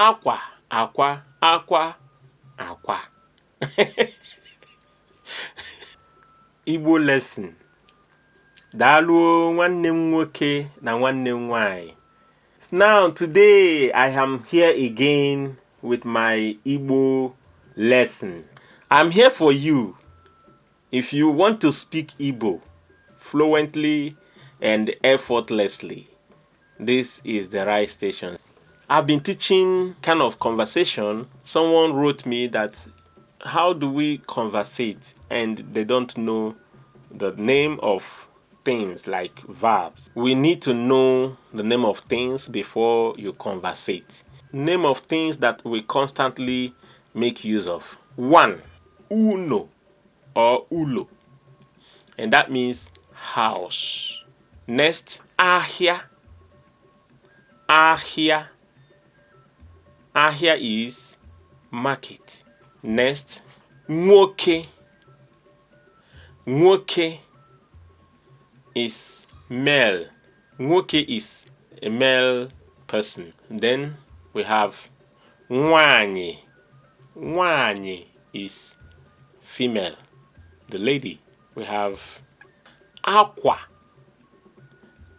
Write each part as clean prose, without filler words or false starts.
Aqua, aqua, aqua, aqua. Igbo lesson. Daalụ nwanne m nwoke na nwanne m nwanyị. Now today I am here again with my Igbo lesson. I'm here for you. If you want to speak Igbo fluently and effortlessly, this is the right station. I've been teaching kind of conversation. Someone wrote me that how do we conversate and they don't know the name of things like verbs. We need to know the name of things before you conversate. Name of things that we constantly make use of. 1. Uno or ulo, and that means house. Next, ahia. Ahia. Ahia is market. Next, nwoke. Nwoke is male. Nwoke is a male person. Then we have nwanyi. Nwanyi is female, the lady. We have aqua.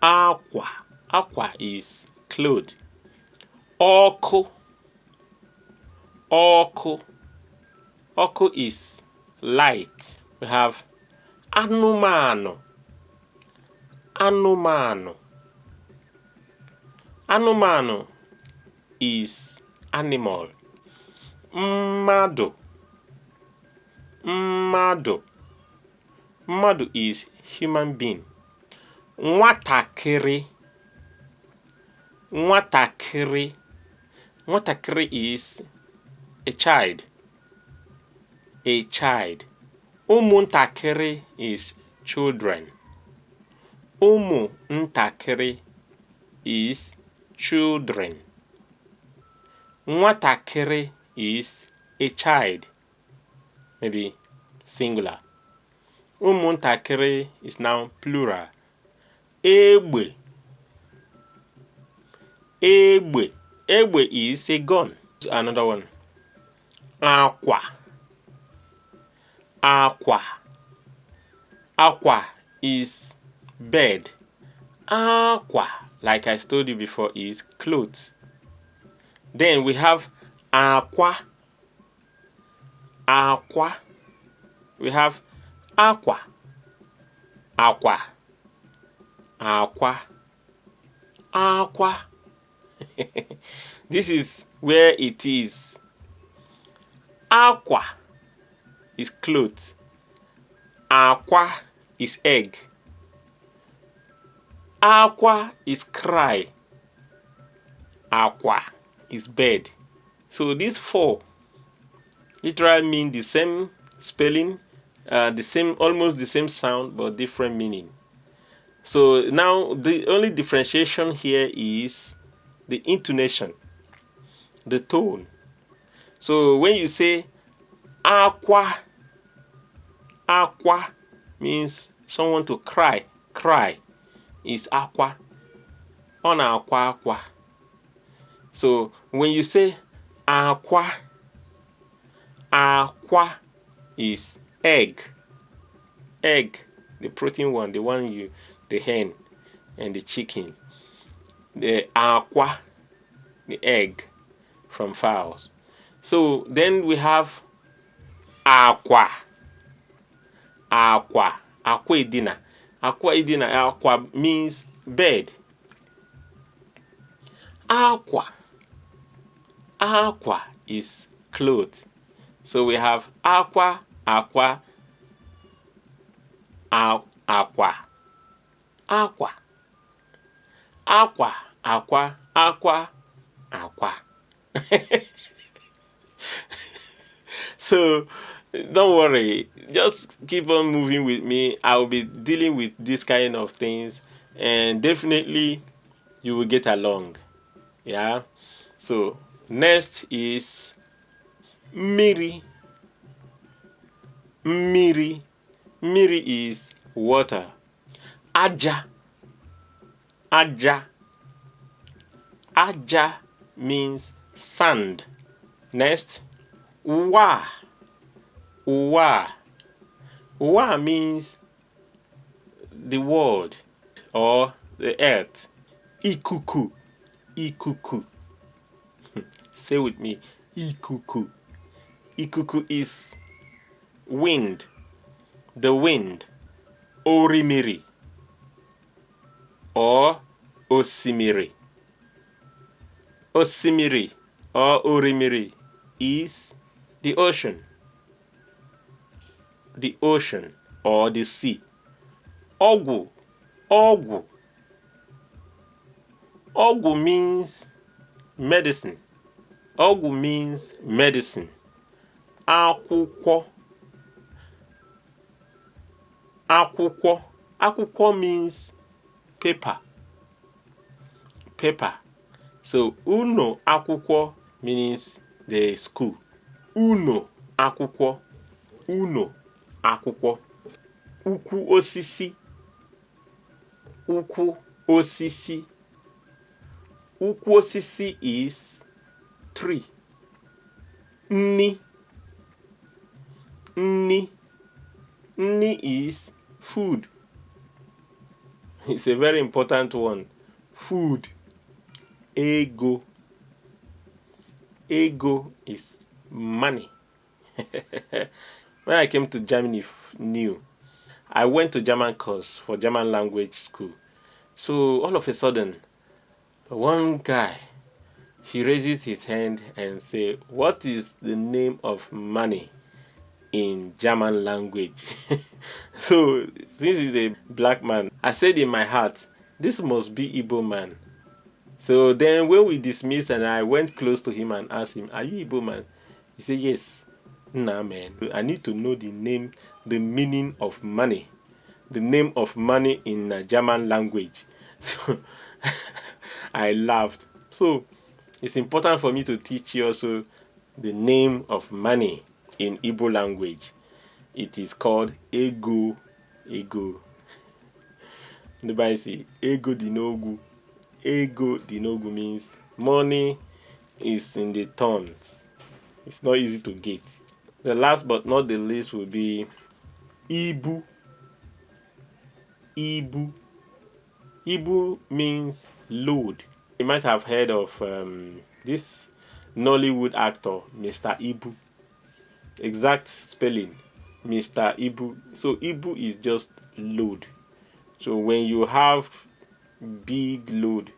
Aqua. Aqua is clothes. Ọkụ. Ọkụ. Ọkụ is light. We have anụmanụ. Anụmanụ. Anụmanụ is animal. Mmadụ. Mmadụ. Mmadụ is human being. Nwatakịrị. Nwatakịrị. Nwatakịrị is a child. A child. Ụmụntakịrị is children. Ụmụntakịrị is children. Nwatakịrị is a child. Maybe singular. Ụmụntakịrị is now plural. Egbe. Egbe. Egbe is a gun. Another one. Aqua. Aqua. Aqua is bed. Aqua, like I told you before, is clothes. Then we have aqua. Aqua. We have aqua. Aqua. Aqua. Aqua. This is where it is. Aqua is clothes. Aqua is egg. Aqua is cry. Aqua is bed. So these four literally mean the same spelling, almost the same sound, but different meaning. So now the only differentiation here is the intonation, the tone. So when you say aqua, aqua means someone to cry. Cry is aqua. On aqua aqua. So when you say aqua, aqua is egg. Egg, the protein one, the hen and the chicken. The aqua, the egg from fowls. So then we have aqua. Aqua. Aqua idina. Aqua idina. Aqua means bed. Aqua. Aqua is clothes. So we have aqua, aqua, aqua, aqua, aqua, aqua, aqua, aqua. So don't worry, just keep on moving with me. I will be dealing with this kind of things, and definitely you will get along. Yeah. So next is miri. Miri. Miri is water. Aja. Aja. Aja means sand. Next, Uwa. Uwa. Uwa means the world or the earth. Ikuku. Ikuku. Say with me. Ikuku. Ikuku is wind. The wind. Orimiri or Osimiri. Osimiri or Orimiri is the ocean. The ocean or the sea. Ogu. Ogu. Ogu means medicine. Ogu means medicine. Akwụkwọ. Akwụkwọ. Akwụkwọ means paper. Paper. So uno akwụkwọ means the school. Uno akwụkwọ. Uno akwụkwọ. Ukwu osisi. Ukwu osisi. Ukwu osisi is tree. Nni. Nni. Nni is food. It's a very important one. Food. Ego. Ego is money. When I came to Germany new, I went to German course for German language school. So all of a sudden, one guy, he raises his hand and say, "What is the name of money in German language?" So since he's a black man, I said in my heart, this must be Igbo man. So then when we dismissed and I went close to him and asked him, "Are you Igbo man?" He said, "Yes." Nah, man, I need to know the name, the meaning of money. The name of money in German language. So I laughed. So it's important for me to teach you also the name of money in Igbo language. It is called ego. Ego. Nobody say ego dinogu. Ego dinogu means money is in the tons. It's not easy to get. The last but not the least will be Ibu. Ibu. Ibu means load. You might have heard of this Nollywood actor, Mr. Ibu. Exact spelling, Mr. Ibu. So Ibu is just load. So when you have big load,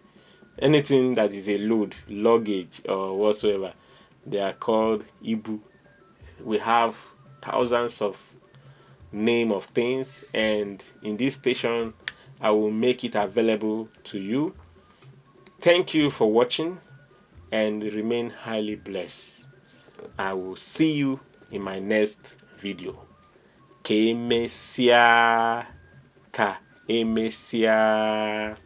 anything that is a load, luggage or whatsoever, they are called Ibu. We have thousands of name of things, and in this station I will make it available to you. Thank you for watching and remain highly blessed. I will see you in my next video. Ka emesia.